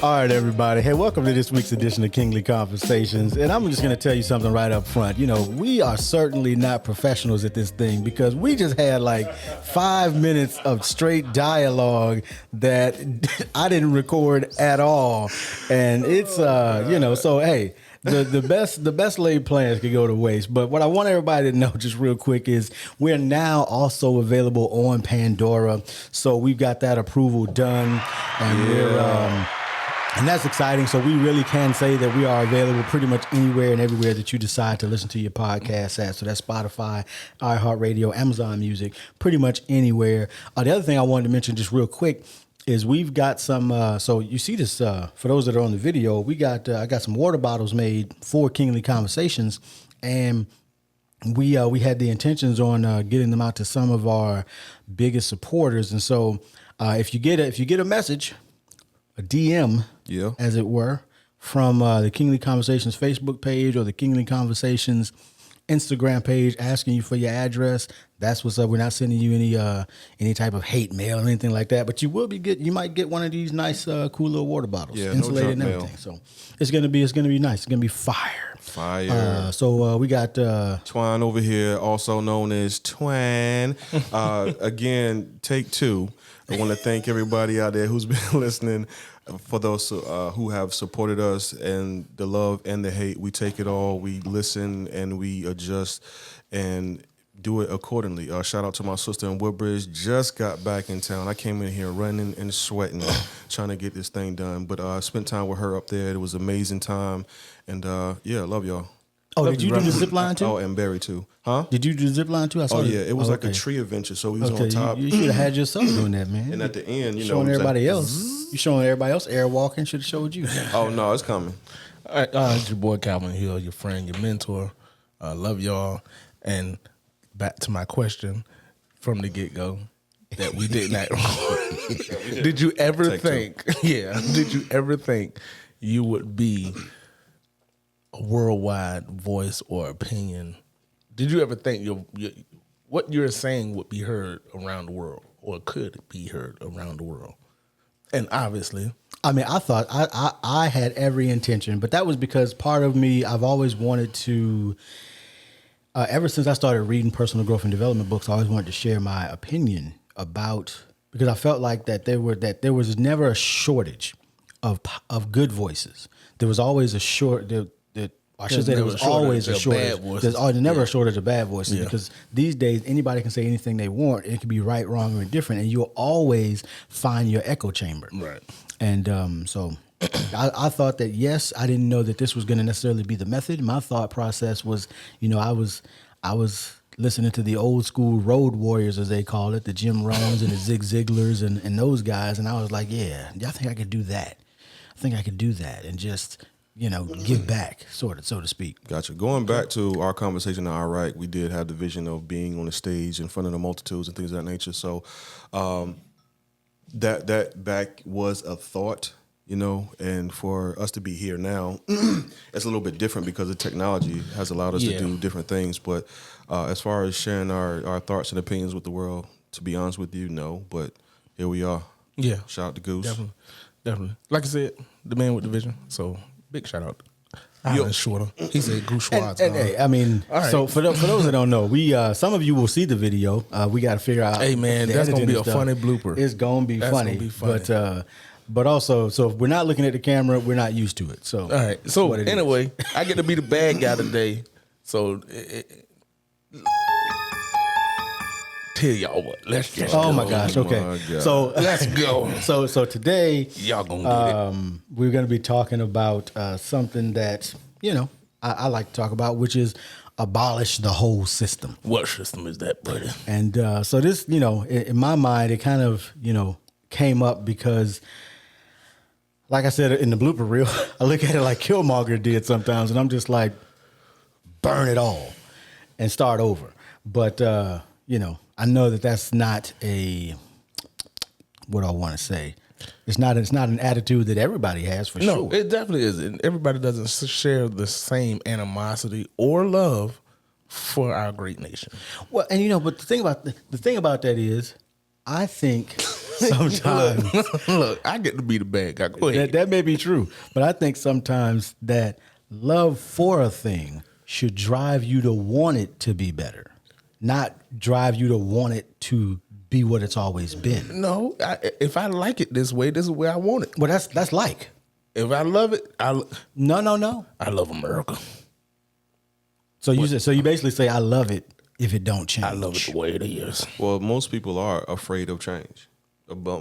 All right, everybody. Hey, welcome to this week's edition of Kingly Conversations. And I'm just going to tell you something right up front. You know, we are certainly not professionals at this thing because we just had like 5 minutes of straight dialogue that I didn't record at all. And it's, so hey, the best laid plans could go to waste. But what I want everybody to know just real quick is we're now also available on Pandora. So we've got that approval done, and and that's exciting. So we really can say that we are available pretty much anywhere and everywhere that you decide to listen to your podcast at. So that's Spotify, iHeartRadio, Amazon Music, pretty much anywhere. The other thing I wanted to mention just real quick is we've got some, so you see this, for those that are on the video, I got some water bottles made for Kingly Conversations, and we had the intentions on getting them out to some of our biggest supporters. And so if you get a message, a DM, as it were, from the Kingly Conversations Facebook page or the Kingly Conversations Instagram page asking you for your address, that's what's up. We're not sending you any type of hate mail or anything like that, but you might get one of these nice, cool little water bottles, insulated and everything. Mail. So it's gonna be nice. It's gonna be fire. So we got Twine over here, also known as Twan. Again, take two. I want to thank everybody out there who's been listening. For those who have supported us, and the love and the hate, we take it all. We listen and we adjust and do it accordingly. Shout out to my sister in Woodbridge. Just got back in town. I came in here running and sweating, trying to get this thing done. But I spent time with her up there. It was an amazing time. And love y'all. Oh, did you do the zip line too? Oh, and Barry too. Huh? Did you do the zip line too? It was like a tree adventure. So he was on top. You should have had yourself doing that, man. And at the end, showing everybody else. You showing everybody else. Air walking should have showed you. Oh no, it's coming. All right, it's your boy Calvin Hill, your friend, your mentor. Love y'all. And back to my question from the get go that we did not. Did you ever think? Yeah. Did you ever think you would be a worldwide voice or opinion? Did you ever think what you're saying would be heard around the world, or could be heard around the world? And obviously, I mean, I thought I had every intention, but that was because part of me, I've always wanted to. Ever since I started reading personal growth and development books, I always wanted to share my opinion about, because I felt like that there was never a shortage of good voices. There was always a shortage. There was always a shortage. There's never a shortage of bad voices, because these days anybody can say anything they want. It can be right, wrong, or indifferent, and you'll always find your echo chamber. Right. And so I thought that, yes, I didn't know that this was going to necessarily be the method. My thought process was, I was listening to the old school road warriors, as they call it, the Jim Rohns and the Zig Ziglars and those guys, and I was like, yeah, I think I could do that. I think I could do that and just give back, so to speak. Gotcha. Going back to our conversation in Iraq, we did have the vision of being on the stage in front of the multitudes and things of that nature. So that back was a thought, and for us to be here now, it's a little bit different because the technology has allowed us to do different things. But as far as sharing our thoughts and opinions with the world, to be honest with you, no. But here we are. Yeah. Shout out to Goose. Definitely. Like I said, the man with the vision. So big shout out. Alan Shorter. He said Goose Schwartz. And hey, I mean, so for those that don't know, we some of you will see the video. We got to figure out. Hey man, that's gonna be a funny blooper. It's gonna be funny. But also, so if we're not looking at the camera, we're not used to it. So all right. So anyway, I get to be the bad guy today. So tell y'all what. Let's just go. Oh my gosh. Okay. So let's go. So today, y'all gonna get it. We're gonna be talking about something that I like to talk about, which is abolish the whole system. What system is that, buddy? And so this, in my mind, it kind of came up because like I said in the blooper reel, I look at it like Killmonger did sometimes, and I'm just like, burn it all and start over. But you know, I know that that's not what I want to say. It's not an attitude that everybody has for No, sure. it definitely isn't. Everybody doesn't share the same animosity or love for our great nation. Well, and you know, but the thing about that is, I think sometimes Look, I get to be the bad guy. Go ahead. that may be true, but I think sometimes that love for a thing should drive you to want it to be better, not drive you to want it to be what it's always been. No, if I like it this is the way I want it. Well, that's like. If I love it, No. I love America. So you basically say I love it if it don't change. I love it the way it is. Well, most people are afraid of change.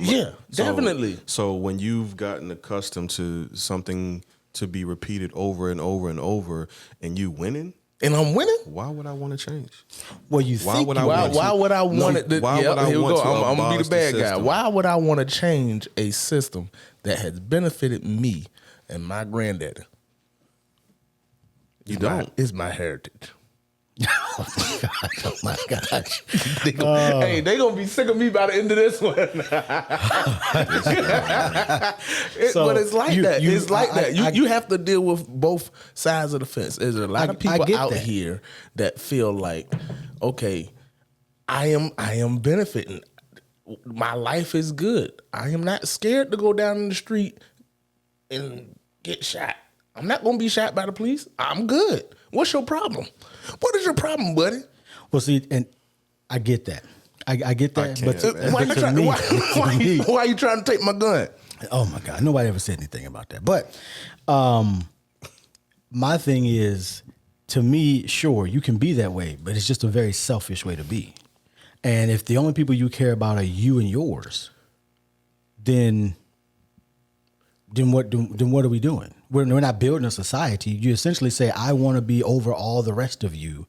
Yeah, definitely. So when you've gotten accustomed to something to be repeated over and over and over, and you winning, And I'm winning. why would I want to change? Well, you Why think would you I are. want to- Why would I want No, it? To, why would I here we want go. to I'm gonna be abolish the bad the guy. system? Why would I want to change a system that has benefited me and my granddaddy? You don't. It's my heritage. Oh my gosh. Hey, they gonna be sick of me by the end of this one. But it's like that. It's like that. You have to deal with both sides of the fence. There's a lot of people get out that. here that feel like, okay, I am benefiting. My life is good. I am not scared to go down in the street and get shot. I'm not gonna be shot by the police. I'm good. What's your problem? What is your problem, buddy? Well, see, and I get that. I get that. can't, But man. Why you to trying? me- Why you trying to take my gun? Oh my God, nobody ever said anything about that. But my thing is, to me, sure, you can be that way, but it's just a very selfish way to be. And if the only people you care about are you and yours, then what are we doing? We're not building a society. You essentially say, I want to be over all the rest of you,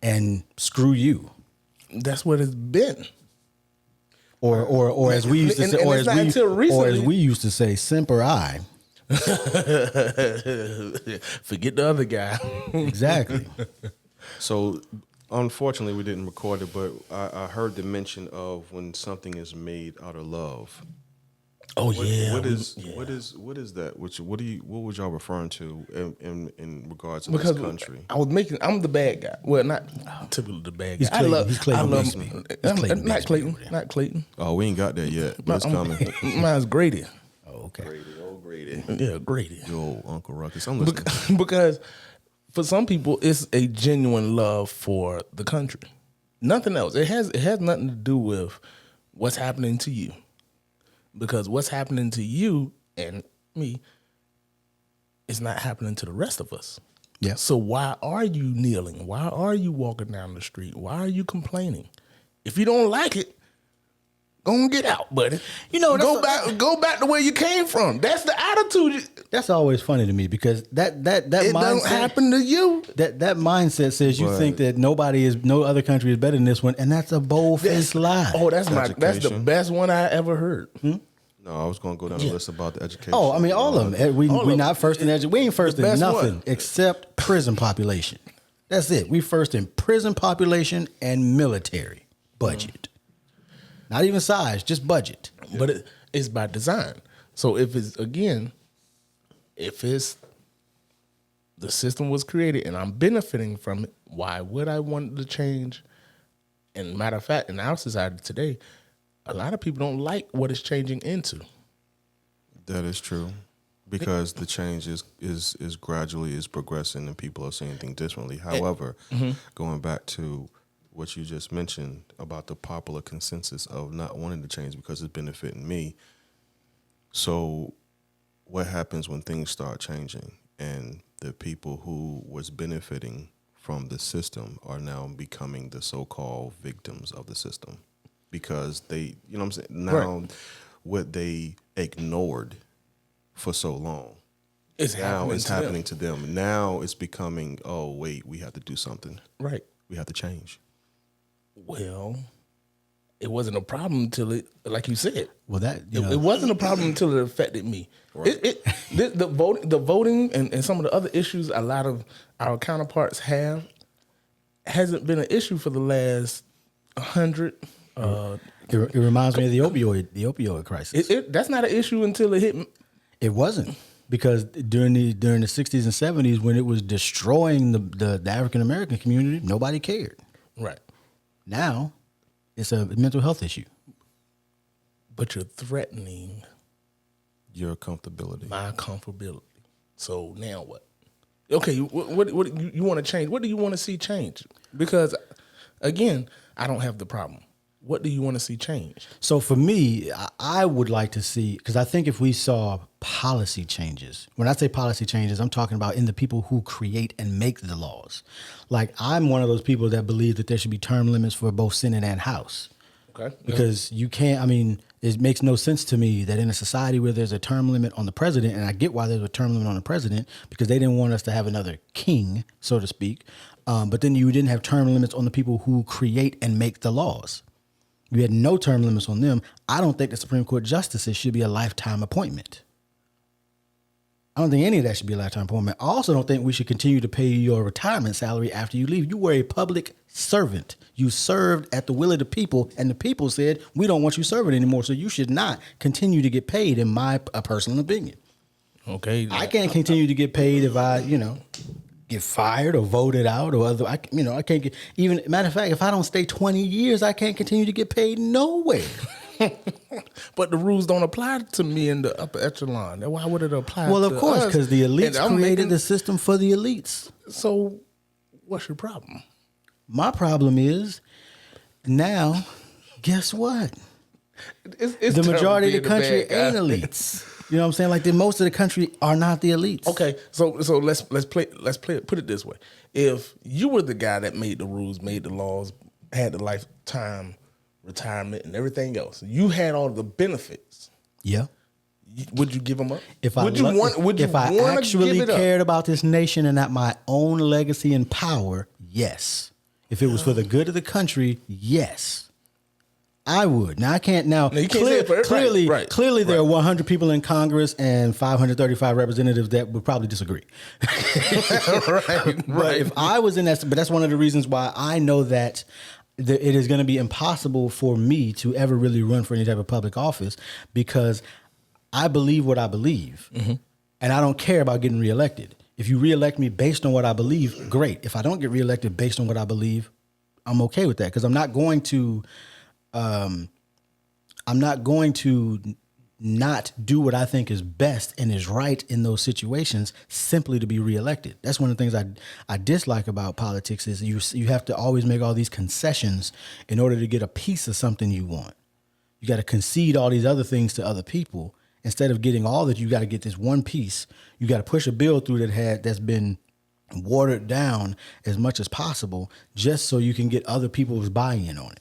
and screw you. That's what it's been. Or as we used to And- say, and or it's as not until we recently. used to say, Semper I. Forget the other guy. Exactly. So, unfortunately, we didn't record it, but I heard the mention of when something is made out of love. Oh What is yeah. that? What was y'all referring to in regards to Because this country? I'm the bad guy. Well, not typically the bad guy. He's Clayton Bigsby. He's Clayton not Bigsby Clayton. over there. Not Clayton. Oh, we ain't got that yet, but it's coming. Mine's Grady. Oh, okay. Grady. Yeah, Grady. Yo, Uncle Ruckus. I'm listening. Because for some people, it's a genuine love for the country. Nothing else. It has nothing to do with what's happening to you. Because what's happening to you and me is not happening to the rest of us. Yeah. So why are you kneeling? Why are you walking down the street? Why are you complaining? If you don't like it, go and get out, buddy. You know, go back to where you came from. That's the attitude. That's always funny to me because that It mindset doesn't happen to you. That mindset says you But- think that no other country is better than this one, and that's a bold-faced lie. Oh, that's the Education. best one I ever heard. No, I was going to go down the list about the education. Oh, I mean, all of them. We of not first in education. We ain't first The in best nothing one. except prison population. That's it. We first in prison population and military budget. Not even size, just budget. But it's by design. So if it's the system was created and I'm benefiting from it, why would I want it to change? And matter of fact, in our society today, a lot of people don't like what it's changing into. That is true, because the change is gradually is progressing, and people are seeing things differently. However, going back to what you just mentioned about the popular consensus of not wanting to change because it's benefiting me. So, what happens when things start changing and the people who was benefiting from the system are now becoming the so-called victims of the system? Because they, you know what I'm saying? Now, what they ignored for so long, It's happening to them. Now it's becoming, oh, wait, we have to do something. Right. We have to change. Well, it wasn't a problem until it, like you said. Well, that It wasn't a problem until it affected me. Right. The voting and some of the other issues a lot of our counterparts have hasn't been an issue for the last 100. It reminds me of the opioid crisis. That's not an issue until it hit. It wasn't, because during the 60s and 70s, when it was destroying the African American community, nobody cared. Right. Now, it's a mental health issue. But you're threatening Your comfortability. my comfortability. So now what? Okay, what you want to change? What do you want to see change? Because again, I don't have the problem. What do you want to see change? So for me, I would like to see, because I think if we saw policy changes, when I say policy changes, I'm talking about in the people who create and make the laws. Like, I'm one of those people that believe that there should be term limits for both Senate and House. Okay. Because you can't, I mean, it makes no sense to me that in a society where there's a term limit on the president, and I get why there's a term limit on the president, because they didn't want us to have another king, so to speak. But then you didn't have term limits on the people who create and make the laws. You had no term limits on them. I don't think the Supreme Court justices should be a lifetime appointment. I don't think any of that should be a lifetime appointment. I also don't think we should continue to pay your retirement salary after you leave. You were a public servant. You served at the will of the people, and the people said, we don't want you serving anymore, so you should not continue to get paid, in my personal opinion. Okay. I can't continue to get paid if I, get fired or voted out or other. I can't get, even, matter of fact, if I don't stay 20 years, I can't continue to get paid nowhere. But the rules don't apply to me in the upper echelon. Why would it apply? Well, to of course, us? because the elites And I'm created making- the system for the elites. So, what's your problem? My problem is now, guess what? It's The majority terrible of the country being the bad ain't guy. elites. You know what I'm saying? Like, most of the country are not the elites. Okay, so let's play it. Put it this way: if you were the guy that made the rules, made the laws, had the lifetime retirement and everything else, you had all the benefits. Yeah. Would you give them up? If Would you wanna actually give it up? cared about this nation and not my own legacy and power, yes. If it was for the good of the country, yes. I would. Now I can't. Now you can't say it for everybody. clearly, there Right. are 100 people in Congress and 535 representatives that would probably disagree. But if I was in that, but that's one of the reasons why I know that it is going to be impossible for me to ever really run for any type of public office, because I believe what I believe, and I don't care about getting reelected. If you reelect me based on what I believe, great. If I don't get reelected based on what I believe, I'm okay with that, because I'm not going to not do what I think is best and is right in those situations simply to be reelected. That's one of the things I dislike about politics is you have to always make all these concessions in order to get a piece of something you want. You got to concede all these other things to other people. Instead of getting all that, you got to get this one piece. You got to push a bill through that's been watered down as much as possible just so you can get other people's buy-in on it.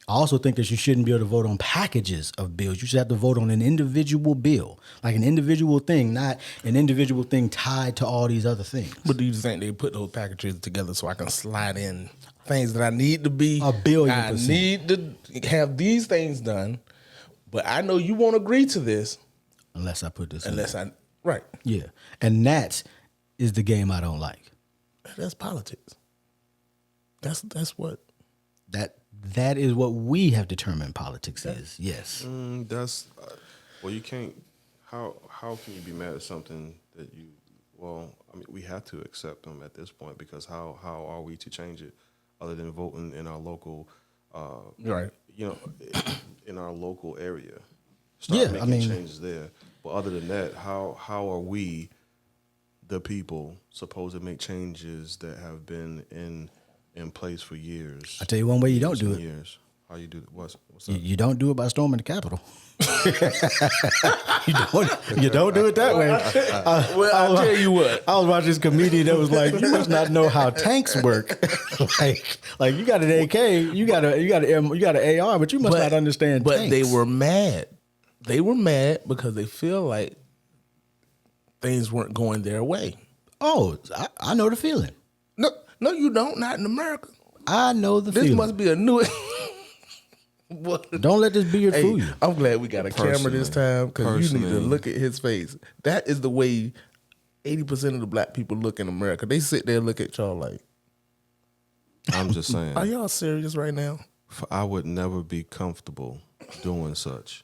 I also think that you shouldn't be able to vote on packages of bills. You should have to vote on an individual bill, like an individual thing, not an individual thing tied to all these other things. But do you think they put those packages together so I can slide in things that I need to be? 1,000,000,000%. I need to have these things done, but I know you won't agree to this Unless I put this in. unless I right. Yeah. And that is the game I don't like. That's politics. That's what. That is what we have determined politics is. Yes. That's well, you can't. How can you be mad at something that you? Well, I mean, we have to accept them at this point, because how are we to change it other than voting in our local, Right. In our local area? Yeah, making changes there. But other than that, how are we, the people, supposed to make changes that have been in place for years? I tell you one way you don't do it. Years. How you do it? What's that? You don't do it by storming the Capitol. you don't do it that way. Well, I'll tell you what. I was watching this comedian that was like, "You must not know how tanks work. like you got an AK, you got an AR, but you must not understand." But tanks. they were mad. They were mad because they feel like things weren't going their way. Oh, I know the feeling. No, you don't. Not in America. I know the This feeling. must be a new. Don't let this beard Hey, fool you. I'm glad we got a camera this time because you need to Personally. look at his face. That is the way 80% of the black people look in America. They sit there and look at y'all like, I'm just saying. are y'all serious right now? I would never be comfortable doing such.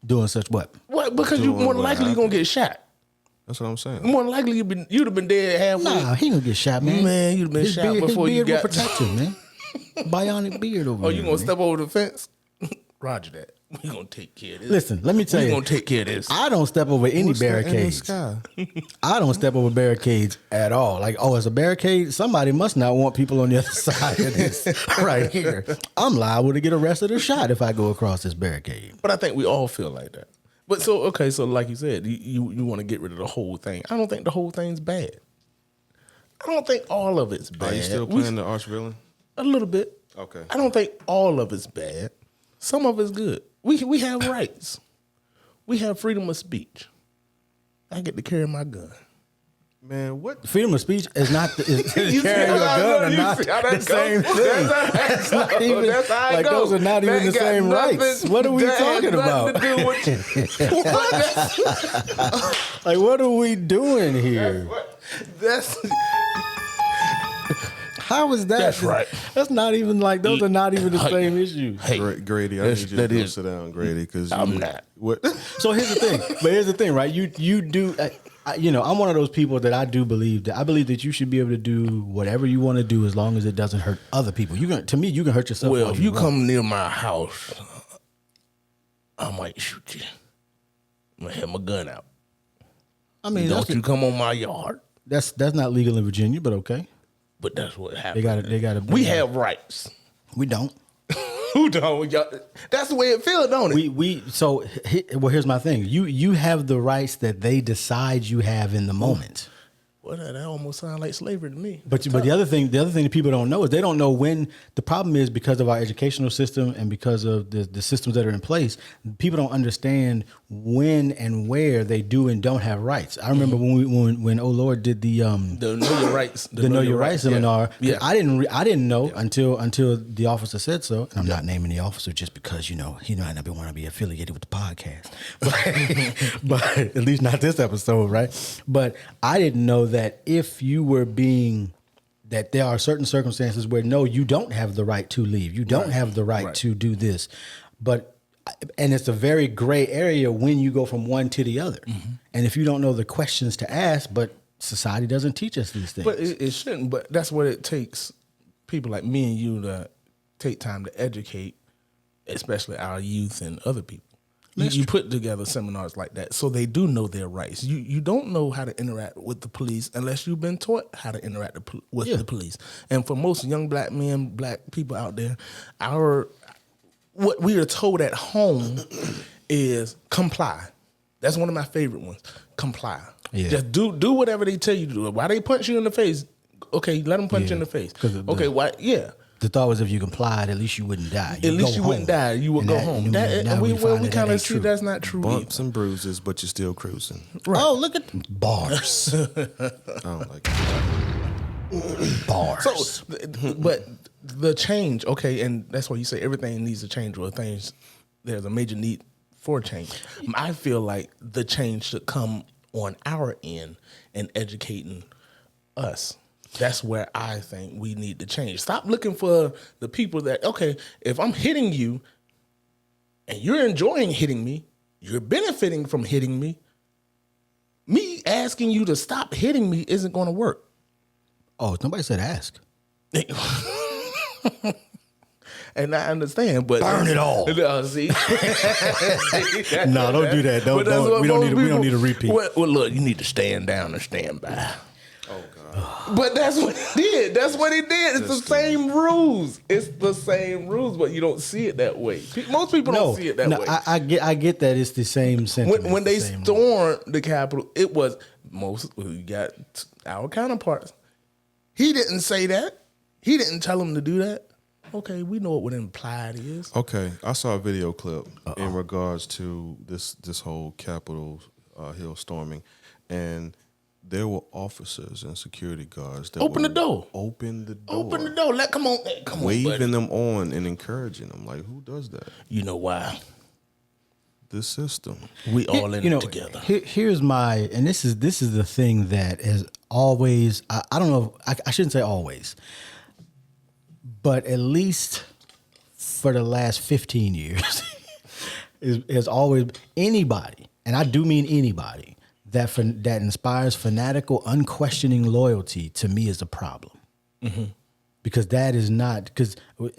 Doing such what? What? Because you Doing more than what likely you're gonna happened. get shot. That's what I'm saying. More than likely you'd have been dead halfway. Nah, he gonna get shot, man. Man, you'd have been his shot beard, before his you beard got. will protect him, man. Bionic beard over Oh, there. you gonna man. step over the fence? Roger that. We gonna take care of this. Listen, let me tell we you. gonna take care of this. I don't step over any What's that in the barricades. sky? I don't step over barricades at all. Like, oh, it's a barricade. Somebody must not want people on the other side of this right here. I'm liable to get arrested or shot if I go across this barricade. But I think we all feel like that. But so okay, so like you said, you want to get rid of the whole thing. I don't think the whole thing's bad. I don't think all of it's bad. Are you still playing the arch villain? A little bit. Okay. I don't think all of it's bad. Some of it's good. We have rights. We have freedom of speech. I get to carry my gun. Man, what? Freedom of speech is not is You see carrying your how I gun know? or You not see how the that same goes? thing. That's how it That's not goes. even That's how it like those goes. are not even That the got same nothing- rights. What are we that has talking nothing about? to do with Like, what are we doing here? that's How is that? That's right. That's not even like those are not even the same issues. hey. Grady, I That's- need you to that go is- sit down, Grady, because I'm not. What? So here's the thing. But here's the thing, right? You do. I'm one of those people that I do believe that you should be able to do whatever you want to do as long as it doesn't hurt other people. To me, you can hurt yourself. Well, all if you want. come near my house, I might shoot you. I'm gonna have my gun out. I mean, Don't you come on my yard? that's not legal in Virginia, but okay. But that's what happened. They got to. We have rights. We don't. Who don't? Y'all- That's the way it feels, don't it? Well, here's my thing. You have the rights that they decide you have in the moment. Well, that almost sounds like slavery to me. But the other thing that people don't know is they don't know when. The problem is because of our educational system and because of the systems that are in place, people don't understand when and where they do and don't have rights. I remember when Oh Lord did the The Know Your Rights. the Know Your Rights seminar. Yeah. I didn't know until the officer said so. And I'm not naming the officer just because he might not want to be affiliated with the podcast, but at least not this episode, right? But I didn't know that if you were that there are certain circumstances where no, you don't have the right to leave. You don't have the right to do this, and it's a very gray area when you go from one to the other. Mm-hmm. And if you don't know the questions to ask, but society doesn't teach us these things. But it shouldn't. But that's what it takes people like me and you to take time to educate, especially our youth and other people. You put together seminars like that so they do know their rights. You don't know how to interact with the police unless you've been taught how to interact with the police. And for most young black men, black people out there, what we are told at home is comply. That's one of my favorite ones. Comply. Yeah. Just do whatever they tell you to do. Why they punch you in the face? Okay, let them punch you in the face. Okay, why? Yeah. The thought was if you complied, at least you wouldn't die. At least you wouldn't die. You would go home. And we kind of see that's not true. Bumps and bruises, but you're still cruising. Right. Oh, look at bars. I don't like that. Bars. So, but the change, okay, and that's why you say everything needs to change. Well, there's a major need for change. I feel like the change should come on our end and educating us. That's where I think we need to change. Stop looking for the people that, okay, if I'm hitting you and you're enjoying hitting me, you're benefiting from hitting me, me asking you to stop hitting me isn't going to work. Oh, nobody said ask. And I understand, but Burn it all. See? No, don't do that. But that's what we don't most need a people- repeat. Well, look, you need to stand down and stand by. Oh God! But that's what he did. That's what he did. It's the same rules. It's the same rules, but you don't see it that way. Most people don't see it that way. I get that it's the same sentiment. When they It's the same stormed the Capitol, it was we got our counterparts. He didn't say that. He didn't tell them to do that. Okay, we know what implied is. Okay, I saw a video clip in regards to this whole Capitol Hill storming, and there were officers and security guards that Open the would door. Open the door. Open the door. Come on, waving buddy. them on and encouraging them. Like, who does that? You know why? The system. We all in it together. Here's my, and this is the thing that has always, I don't know, I shouldn't say always, but at least for the last 15 years, is always anybody, and I do mean anybody, that inspires fanatical, unquestioning loyalty to me is a problem. Mm-hmm. Because that is not,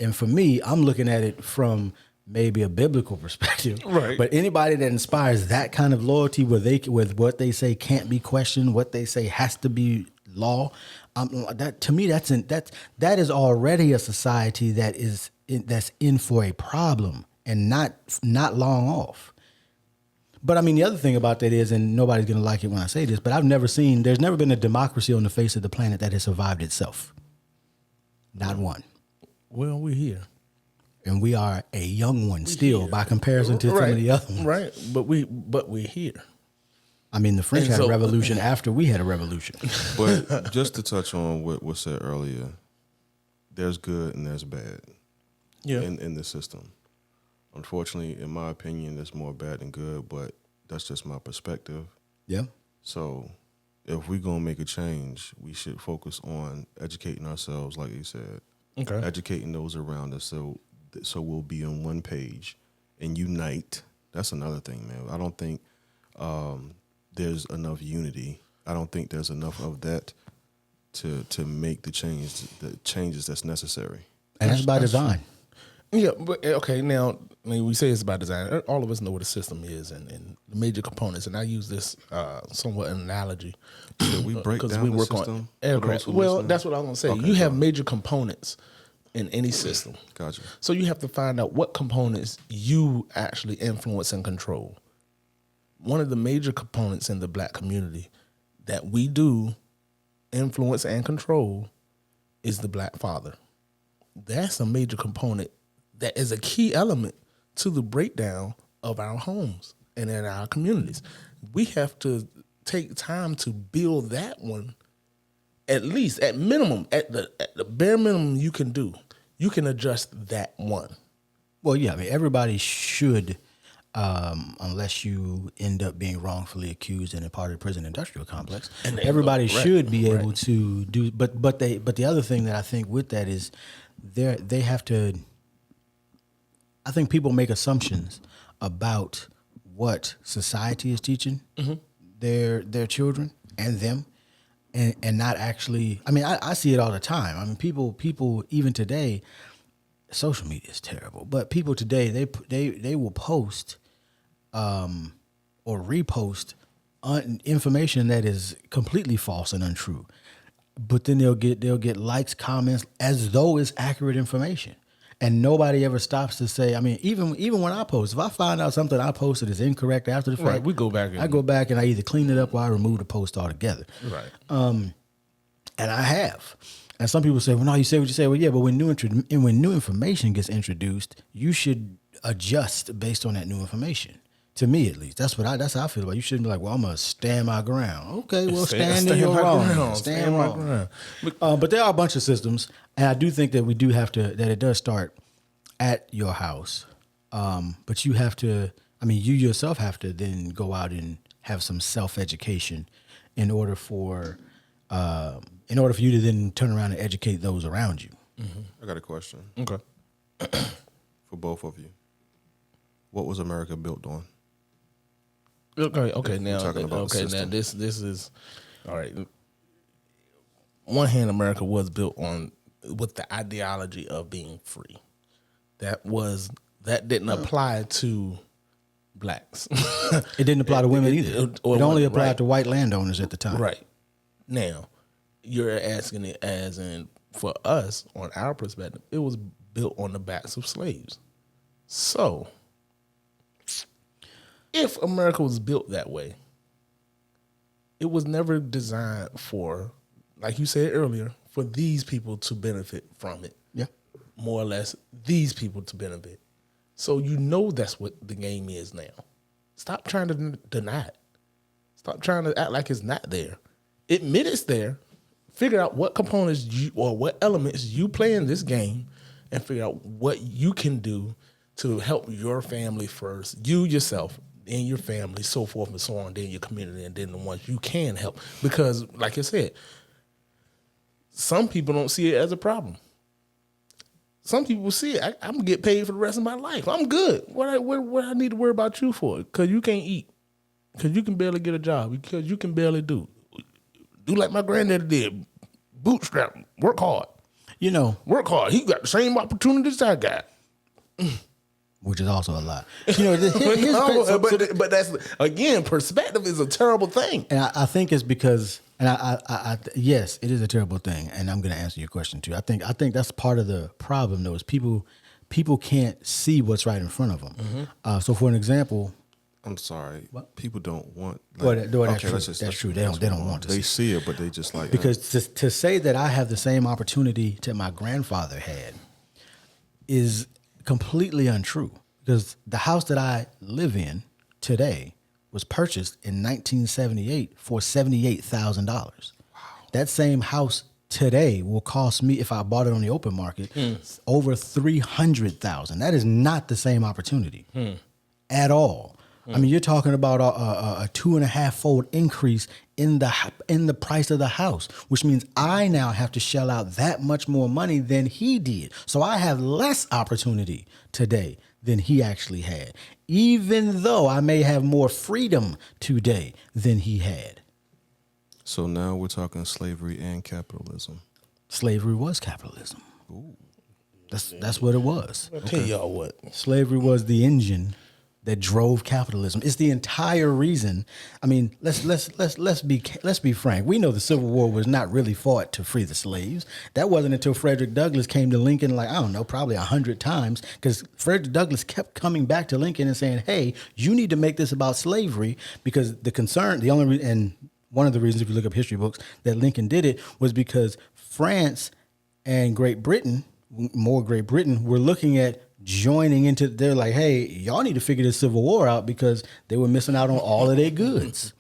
and for me, I'm looking at it from maybe a biblical perspective. Right. But anybody that inspires that kind of loyalty with what they say can't be questioned, what they say has to be law, that to me, that is already a society that's in for a problem and not long off. But I mean, the other thing about that is, and nobody's going to like it when I say this, but there's never been a democracy on the face of the planet that has survived itself. Not one. Well, we're here. And we are a young one still by comparison to some of the other ones. Right. But we're here. I mean, the French had a revolution after we had a revolution. But just to touch on what was said earlier, there's good and there's bad in the system. Unfortunately, in my opinion, there's more bad than good, but that's just my perspective. Yeah. So if we're going to make a change, we should focus on educating ourselves, like you said. Okay. Educating those around us so we'll be on one page and unite. That's another thing, man. I don't think there's enough unity. I don't think there's enough of that to make the changes that's necessary. And that's by design. Yeah, but okay, now when we say it's by design, all of us know what a system is and the major components, and I use this somewhat an analogy. We break down we the work system on aircraft. Well, that's what I was going to say. You have major components in any system. Gotcha. So you have to find out what components you actually influence and control. One of the major components in the black community that we do influence and control is the black father. That's a major component that is a key element to the breakdown of our homes and in our communities. We have to take time to build that one, at least, at minimum, at the bare minimum you can do. You can adjust that one. Well, yeah, I mean, everybody should, unless you end up being wrongfully accused and a part of the prison industrial complex, and everybody should be able to do. But the other thing that I think with that is they have to. I think people make assumptions about what society is teaching their children and them, and not actually. I mean, I see it all the time. I mean, people even today, social media is terrible, but people today they will post or repost information that is completely false and untrue, but then they'll get likes, comments as though it's accurate information. And nobody ever stops to say, I mean, even when I post, if I find out something I posted is incorrect after the fact, we go back. I go back and I either clean it up or I remove the post altogether. Right. And I have. And some people say, well, no, you say what you say. Well, yeah, but when new information gets introduced, you should adjust based on that new information. To me, at least, that's how I feel about it. You shouldn't be like, well, I'm gonna stand my ground. Okay, well, stand in your wrong. Stand wrong. But there are a bunch of systems, and I do think that we do have to. That it does start at your house, but you have to. I mean, you yourself have to then go out and have some self-education in order for you to then turn around and educate those around you. Mm-hmm. I got a question. Okay. For both of you, what was America built on? Okay. Now, this is all right. One hand, America was built on with the ideology of being free. That didn't apply to blacks. It didn't apply to women either. It only applied to white landowners at the time. Right. Now, you're asking it as in for us on our perspective, it was built on the backs of slaves. So, if America was built that way, it was never designed for, like you said earlier, for these people to benefit from it. Yeah. More or less, these people to benefit. So you know that's what the game is now. Stop trying to deny it. Stop trying to act like it's not there. admit it's there, figure out what components or what elements you play in this game, and figure out what you can do to help your family first, you yourself, and your family, so forth and so on, then your community, and then the ones you can help. Because, like I said, some people don't see it as a problem. Some people see it. I'm gonna get paid for the rest of my life. I'm good. What I need to worry about you for? Because you can't eat. Because you can barely get a job. Because you can barely do like my granddaddy did. Bootstrap. Work hard. Work hard. He got the same opportunities I got. Which is also a lot. But that's, again, perspective is a terrible thing. And I think it's because, and I yes, it is a terrible thing. And I'm going to answer your question too. I think that's part of the problem though, is people can't see what's right in front of them. Mm-hmm. So for an example, I'm sorry, people don't want. That's true. They don't want to. They see it, but they just like because to say that I have the same opportunity that my grandfather had is completely untrue, because the house that I live in today was purchased in 1978 for $78,000. Wow. That same house today will cost me, if I bought it on the open market, over $300,000. That is not the same opportunity at all. I mean, you're talking about a 2.5-fold increase in the price of the house, which means I now have to shell out that much more money than he did. So I have less opportunity today than he actually had, even though I may have more freedom today than he had. So now we're talking slavery and capitalism. Slavery was capitalism. Ooh. That's what it was. I'll tell y'all what. Slavery was the engine that drove capitalism. It's the entire reason. I mean, let's be frank. We know the Civil War was not really fought to free the slaves. That wasn't until Frederick Douglass came to Lincoln, probably 100 times, because Frederick Douglass kept coming back to Lincoln and saying, "Hey, you need to make this about slavery," because one of the reasons, if you look up history books, that Lincoln did it was because France and Great Britain were looking at joining into, they're like, hey, y'all need to figure this Civil War out, because they were missing out on all of their goods.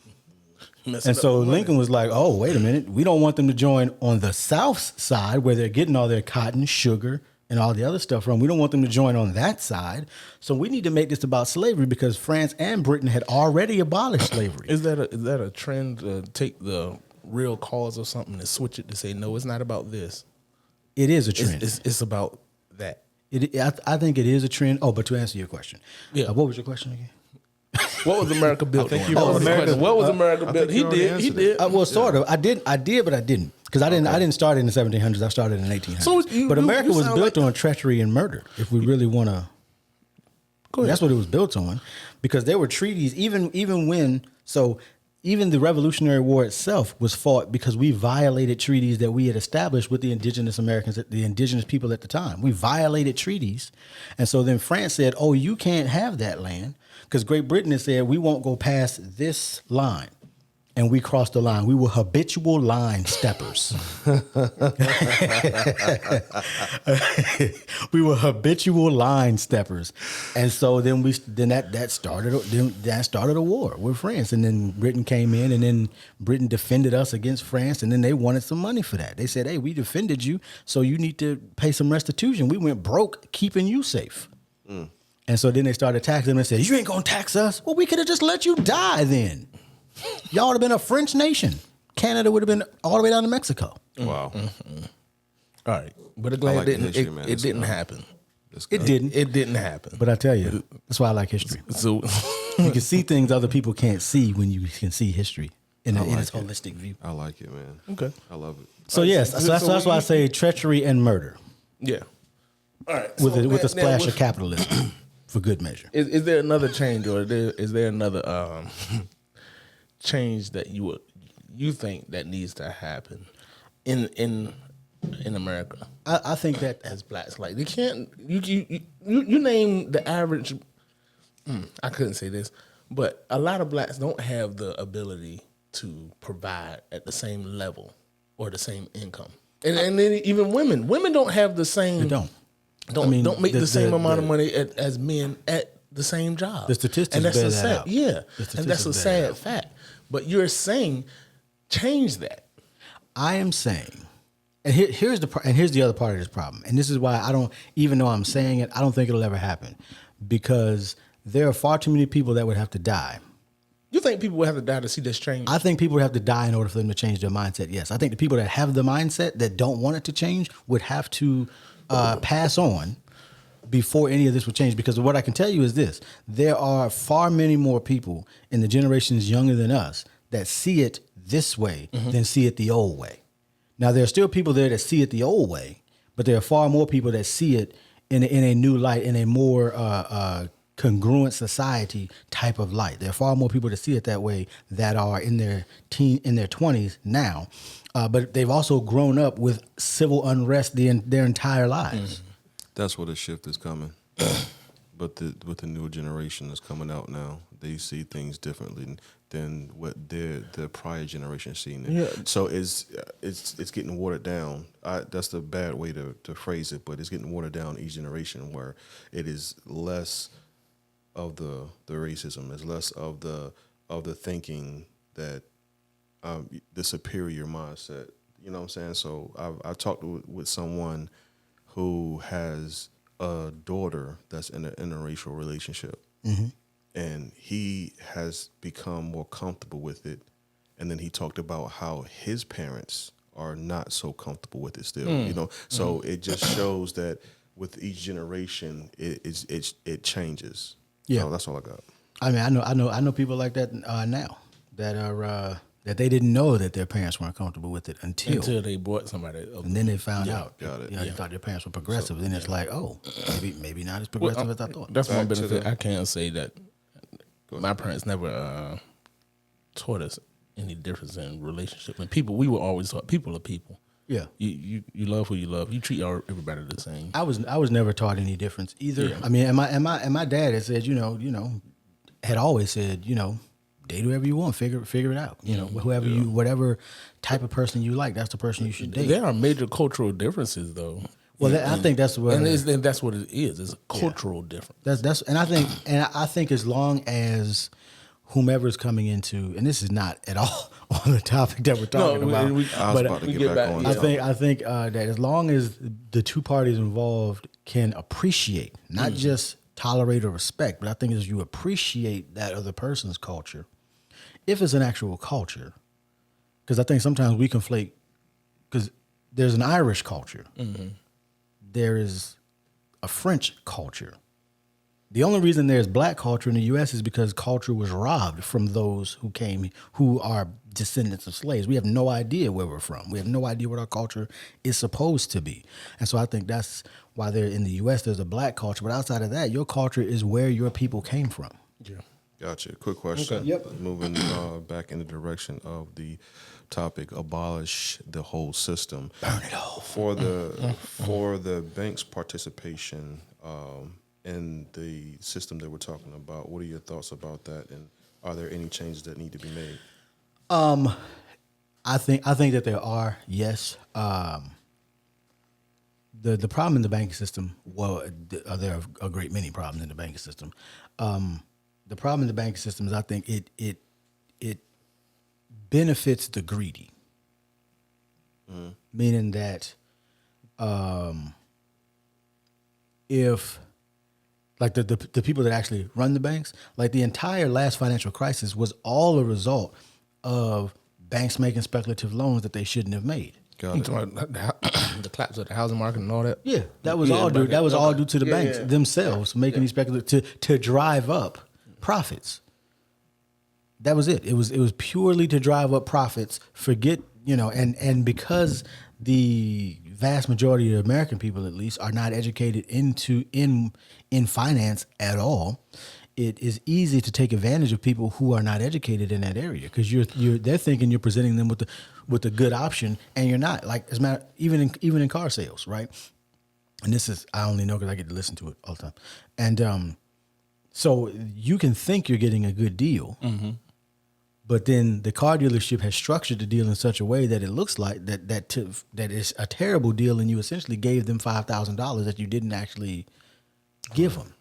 And so Lincoln was like, oh, wait a minute. We don't want them to join on the South side where they're getting all their cotton, sugar, and all the other stuff from. We don't want them to join on that side. So we need to make this about slavery, because France and Britain had already abolished slavery. Is that a trend to take the real cause of something and switch it to say, no, it's not about this? It is a trend. It's about that. I think it is a trend. Oh, but to answer your question, what was your question again? What was America built on? What was America built? He did. Well, sort of. I did, but I didn't, because I didn't start in the 1700s. I started in the 1800s. So but America was built on treachery and murder. If we really want to, that's what it was built on, because there were treaties. Even the Revolutionary War itself was fought because we violated treaties that we had established with the indigenous Americans, the indigenous people at the time. We violated treaties. And so then France said, oh, you can't have that land, because Great Britain had said, we won't go past this line. And we crossed the line. We were habitual line steppers. We were habitual line steppers. And so then that started a war with France. And then Britain came in, and then Britain defended us against France, and then they wanted some money for that. They said, hey, we defended you, so you need to pay some restitution. We went broke keeping you safe. And so then they started taxing them and said, you ain't gonna tax us? Well, we could have just let you die then. Y'all would have been a French nation. Canada would have been all the way down to Mexico. Wow. Mm-hmm. All right. But it didn't happen. It didn't. It didn't happen. But I tell you, that's why I like history. So you can see things other people can't see when you can see history in its holistic view. I like it, man. Okay. I love it. So yes, that's why I say treachery and murder. Yeah. All right. With a splash of capitalism, for good measure. Is there another change, or is there another change that you think that needs to happen in America? I think that as blacks, like they can't. You name the average. I couldn't say this, but a lot of blacks don't have the ability to provide at the same level or the same income, and then even women don't have the same. They don't make the same amount of money as men at the same job. The statistics and that's bear a that sad, out. yeah, and that's a sad fact. But you're saying change that? I am saying, and here's the other part of this problem, and this is why I don't, even though I'm saying it, I don't think it'll ever happen, because there are far too many people that would have to die. You think people would have to die to see this change? I think people would have to die in order for them to change their mindset. Yes, I think the people that have the mindset that don't want it to change would have to pass on before any of this would change. Because what I can tell you is this: there are far many more people in the generations younger than us that see it this way than see it the old way. Now, there are still people there that see it the old way, but there are far more people that see it in a new light, in a more congruent society type of light. There are far more people that see it that way that are in their 20s now, but they've also grown up with civil unrest their entire lives. That's where the shift is coming. But with the newer generation that's coming out now, they see things differently than what their prior generation seen it. Yeah. So it's getting watered down. That's the bad way to phrase it, but it's getting watered down each generation, where it is less of the racism, is less of the thinking that the superior mindset. You know what I'm saying? So I talked with someone who has a daughter that's in an interracial relationship, and he has become more comfortable with it. And then he talked about how his parents are not so comfortable with it still. You know, so it just shows that with each generation, it changes. Yeah, So that's all I got. I mean, I know people like that now that are that they didn't know that their parents weren't comfortable with it until they brought somebody up. and then they found out. Got it. You know, they thought their parents were progressive. Then it's like, oh, maybe not as progressive as I thought. That's one Back to benefit. the- I can't say that my parents never taught us any difference in relationship. And people, we were always taught people are people. Yeah. You love who you love. You treat everybody the same. I was never taught any difference either. Yeah. I mean, and my dad had said, had always said, date whoever you want, figure it out. Whatever type of person you like, that's the person you should date. There are major cultural differences, though. Well, I think that's what and that's what it is. It's a cultural difference. that's and I think as long as whomever's coming into, and this is not at all on the topic that we're talking about, I was about to get back on I that. think that as long as the two parties involved can appreciate, not just tolerate or respect, but I think as you appreciate that other person's culture, if it's an actual culture, because I think sometimes we conflate, because there's an Irish culture, there is a French culture. The only reason there's black culture in the U.S. is because culture was robbed from those who are descendants of slaves. We have no idea where we're from. We have no idea what our culture is supposed to be. And so I think that's why in the U.S. there's a black culture. But outside of that, your culture is where your people came from. Yeah. Gotcha. Quick question. Okay. Yep. Moving back in the direction of the topic, abolish the whole system. Burn it all. For the bank's participation in the system that we're talking about, what are your thoughts about that? And are there any changes that need to be made? I think that there are, yes. The problem in the banking system, well, there are a great many problems in the banking system. The problem in the banking system is I think it benefits the greedy, meaning that if like the people that actually run the banks, like the entire last financial crisis was all a result of banks making speculative loans that they shouldn't have made. Got You it. talking about the collapse of the housing market and all that? Yeah, that was Yeah, all due. okay. That was all due to the Yeah, banks yeah. themselves making these speculative to drive up profits. That was it. It was purely to drive up profits. Forget, and because the vast majority of American people, at least, are not educated in finance at all, it is easy to take advantage of people who are not educated in that area because they're thinking you're presenting them with a good option, and you're not. Like as a matter, even in car sales, right? And this is I only know because I get to listen to it all the time, and so you can think you're getting a good deal. But then the car dealership has structured the deal in such a way that it looks like that is a terrible deal, and you essentially gave them $5,000 that you didn't actually give them.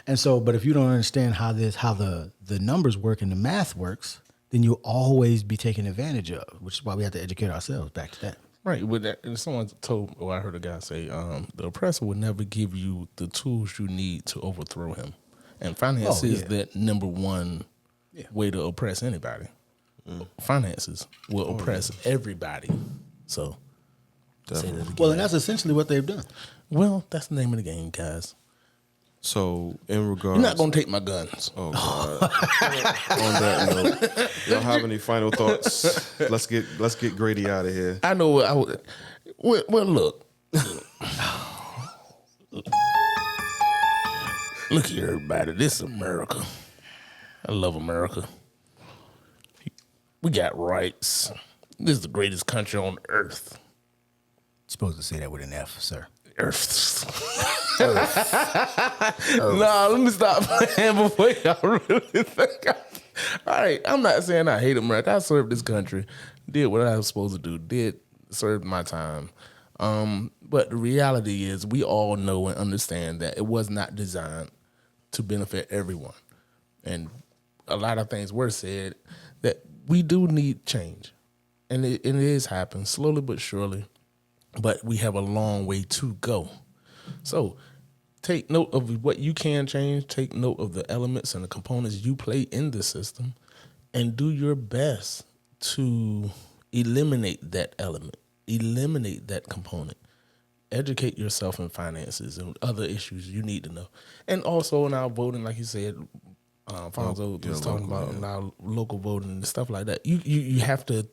And so, but if you don't understand how the numbers work and the math works, then you'll always be taken advantage of, which is why we have to educate ourselves. Back to that. Right. With that, and someone told, or I heard a guy say, the oppressor will never give you the tools you need to overthrow him. And finance is the number one way to oppress anybody. Finances will oppress everybody. So, say that again. Well, and that's essentially what they've done. Well, that's the name of the game, guys. So, in regards, You're not gonna take my guns. Oh God. On that note, y'all have any final thoughts? Let's get Grady out of here. I know what I would. Well, look. Look here, everybody. This is America. I love America. We got rights. This is the greatest country on earth. You're supposed to say that with an F, sir. Earth. Nah, let me stop playing before y'all really think. All right, I'm not saying I hate America. I served this country, did what I was supposed to do, did serve my time. But the reality is, we all know and understand that it was not designed to benefit everyone, and a lot of things were said that we do need change, and it is happening slowly but surely. But we have a long way to go. So take note of what you can change. Take note of the elements and the components you play in the system, and do your best to eliminate that element, eliminate that component. Educate yourself in finances and other issues you need to know. And also in our voting, like you said, Fonzo was talking about in our local voting and stuff like that. You have to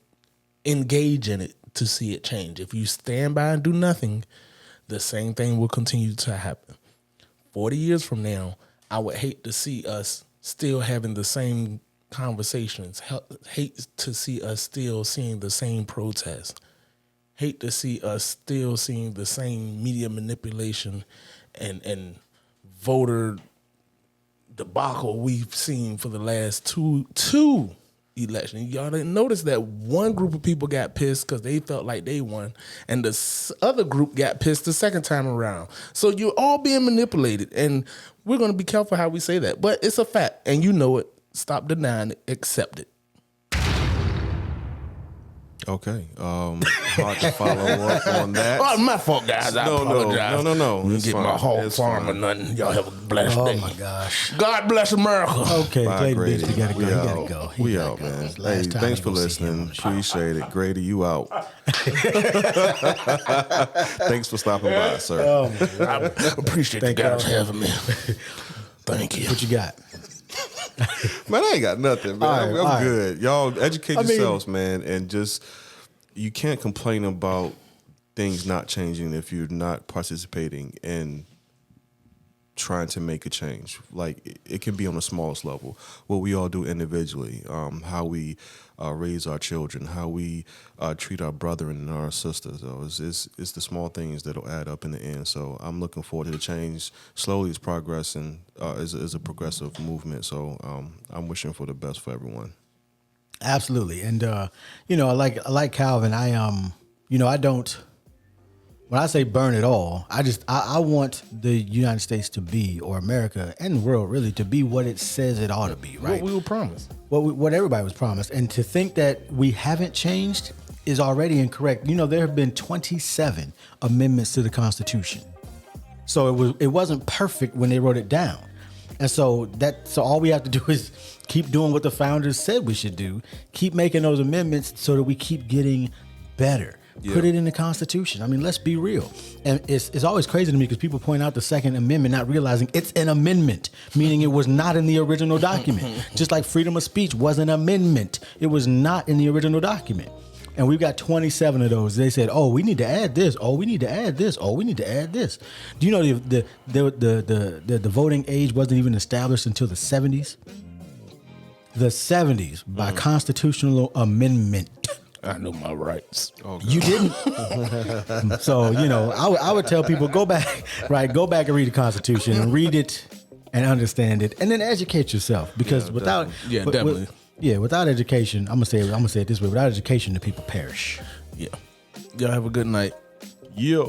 engage in it to see it change. If you stand by and do nothing, the same thing will continue to happen. 40 years from now, I would hate to see us still having the same conversations, hate to see us still seeing the same protests, hate to see us still seeing the same media manipulation and voter debacle we've seen for the last two election. Y'all didn't notice that one group of people got pissed because they felt like they won, and the other group got pissed the second time around. So you're all being manipulated, and we're going to be careful how we say that. But it's a fact, and you know it. Stop denying it. Accept it. Okay. Hard to follow up on that. Oh, my fault, guys. I apologize. No. You It's get fine. my hog It's farm fine. or nothing. Y'all have a blessed day. Oh my gosh. God bless America. Okay, Bye, Grady, Grady. bitch, you gotta go. We You out. gotta go. You We gotta out, go. man. It's the last Hey, time thanks I for go see him on listening. the show. Appreciate it. Grady, you out. Thanks for stopping by, sir. Oh my God. I appreciate you guys having me. Thank you. What you got? Man, I ain't got nothing, man. All right, I'm good. Y'all educate I mean- yourselves, man, and just you can't complain about things not changing if you're not participating in trying to make a change. Like it can be on the smallest level, what we all do individually, how we raise our children, how we treat our brother and our sisters. So it's the small things that'll add up in the end. So I'm looking forward to the change. Slowly, it's progress and is a progressive movement. So I'm wishing for the best for everyone. Absolutely. And I like Calvin. I don't, when I say burn it all, I want the United States to be, or America and the world really, to be what it says it ought to be, right? What we were promised. What everybody was promised. And to think that we haven't changed is already incorrect. There have been 27 amendments to the Constitution. So it wasn't perfect when they wrote it down. And so all we have to do is keep doing what the founders said we should do. Keep making those amendments so that we keep getting better. Yeah. Put it in the Constitution. I mean, let's be real. And it's always crazy to me because people point out the Second Amendment, not realizing it's an amendment, meaning it was not in the original document. Just like freedom of speech was an amendment. It was not in the original document. And we've got 27 of those. They said, "Oh, we need to add this. Oh, we need to add this. Oh, we need to add this." Do you know the voting age wasn't even established until the 70s? The 70s by constitutional amendment. I know my rights. Oh, You didn't. So I would tell people go back and read the Constitution and read it and understand it, and then educate yourself because without definitely. Without education, I'm gonna say it this way: without education, the people perish. Yeah. Y'all have a good night. Yeah.